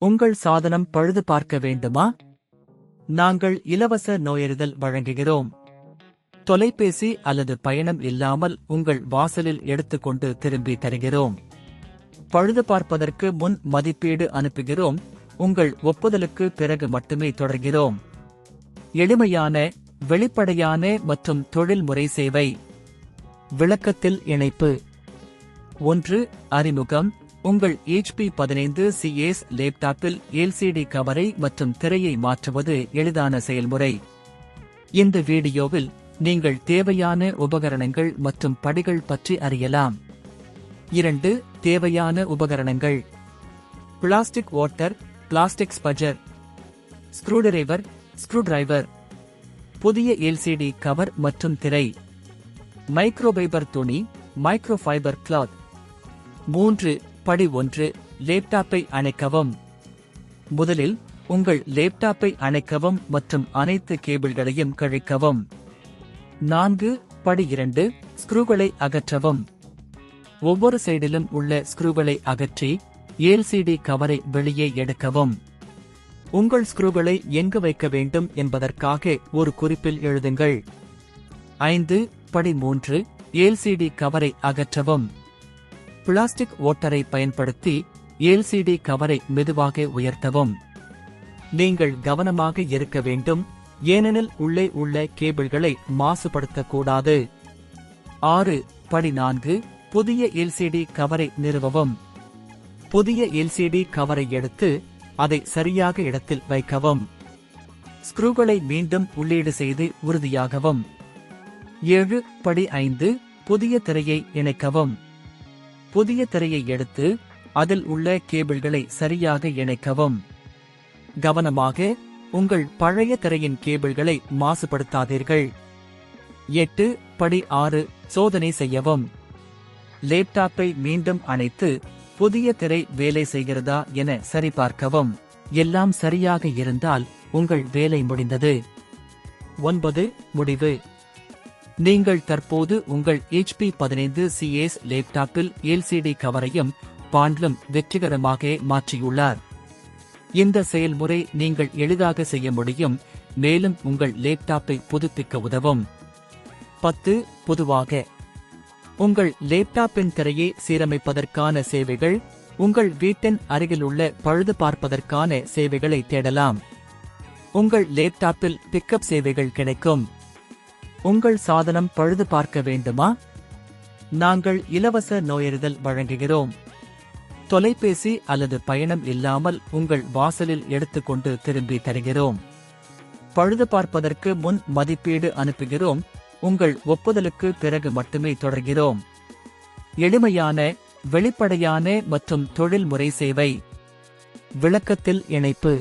உங்கள் சாதனம் பழுது பார்க்க வேண்டுமா? நாங்கள் இலவச நோயறிதல் வழங்குகிறோம். தொலைபேசி அல்லது பயணம் இல்லாமல் உங்கள் வாசலில் எடுத்துக்கொண்டு திரும்பி தருகிறோம். பழுது பார்ப்பதற்கு முன் மதிப்பீடு அனுப்புகிறோம். உங்கள் ஒப்புதலுக்கு பிறகு மட்டுமே தொடர்கிறோம். எளிமையான, வெளிப்படையான மற்றும் தொழில்முறை சேவை. விளக்கத்தில் இணைப்பு. 1. அறிமுகம். உங்கள் HP 15 CS லேப்டாப்பில் LCD கவரை மற்றும் திரையை மாற்றுவது எளிதான செயல்முறை. இந்த வீடியோவில் நீங்கள் தேவையான உபகரணங்கள் மற்றும் படிகள் பற்றி அறியலாம். 2. தேவையான உபகரணங்கள். பிளாஸ்டிக் ஓட்டர், பிளாஸ்டிக் ஸ்பஜர், ஸ்க்ரூடிரைவர், புதிய LCD கவர் மற்றும் திரை, மைக்ரோஃபைபர் துணி, மைக்ரோஃபைபர் கிளாத். 3. படி 1. லேப்டாப்பை அணைக்கவும். முதலில் உங்கள் லேப்டாப்பை அணைக்கவும் மற்றும் அனைத்து கேபிள்களையும் கழிக்கவும். 4. படி 2. ஸ்க்ரூகளை அகற்றவும். ஒவ்வொரு சைடிலும் உள்ள ஸ்க்ரூகளை அகற்றி LCD கவரை வெளியே எடுக்கவும். உங்கள் ஸ்க்ரூகளை எங்கு வைக்க வேண்டும் என்பதற்காக ஒரு குறிப்பில் எழுதுங்கள். 5. படி 3. LCD கவரை அகற்றவும். பிளாஸ்டிக் ஓட்டரை பயன்படுத்தி LCD கவரை மெதுவாக உயர்த்தவும். நீங்கள் கவனமாக இருக்க வேண்டும், ஏனெனில் உள்ளே உள்ள கேபிள்களை மாசுபடுத்தக்கூடாது. 6. படி 4. புதிய LCD கவரை நிறுவவும். புதிய LCD கவரை எடுத்து அதை சரியாக இடத்தில் வைக்கவும். ஸ்க்ரூகளை மீண்டும் உள்ளீடு செய்து உறுதியாகவும். 7. படி 5. புதிய திரையை இணைக்கவும். புதிய திரையை எடுத்து அதில் உள்ள கேபிள்களை சரியாக இணைக்கவும். கவனமாக, உங்கள் பழைய திரையின் கேபிள்களை மாசுபடுத்தாதீர்கள். 8. படி 6. சோதனை செய்யவும். லேப்டாப்பை மீண்டும் அணைத்து புதிய திரை வேலை செய்கிறதா என சரிபார்க்கவும். எல்லாம் சரியாக இருந்தால் உங்கள் வேலை முடிந்தது. 9. முடிவு. நீங்கள் தற்போது உங்கள் HP 15 CS லேப்டாப்பில் LCD கவரையும் பாண்டிலும் வெற்றிகரமாக மாற்றியுள்ளார். இந்த செயல்முறை நீங்கள் எளிதாக செய்ய முடியும், மேலும் உங்கள் லேப்டாப்பை புதுப்பிக்க உதவும். 10. பொதுவாக உங்கள் லேப்டாப்பின் திரையை சீரமைப்பதற்கான சேவைகள். உங்கள் வீட்டின் அருகிலுள்ள பழுது பார்ப்பதற்கான சேவைகளை தேடலாம். உங்கள் லேப்டாப்பில் பிக்கப் சேவைகள் கிடைக்கும். உங்கள் சாதனம் பழுது பார்க்க வேண்டுமா? நாங்கள் இலவச நோயறிதல் வழங்குகிறோம். தொலைபேசி அல்லது பயணம் இல்லாமல் உங்கள் வாசலில் எடுத்துக்கொண்டு திரும்பி தருகிறோம். பழுது பார்ப்பதற்கு முன் மதிப்பீடு அனுப்புகிறோம். உங்கள் ஒப்புதலுக்கு பிறகு மட்டுமே தொடர்கிறோம். எளிமையான, வெளிப்படையான மற்றும் தொழில்முறை சேவை. விளக்கத்தில் இணைப்பு.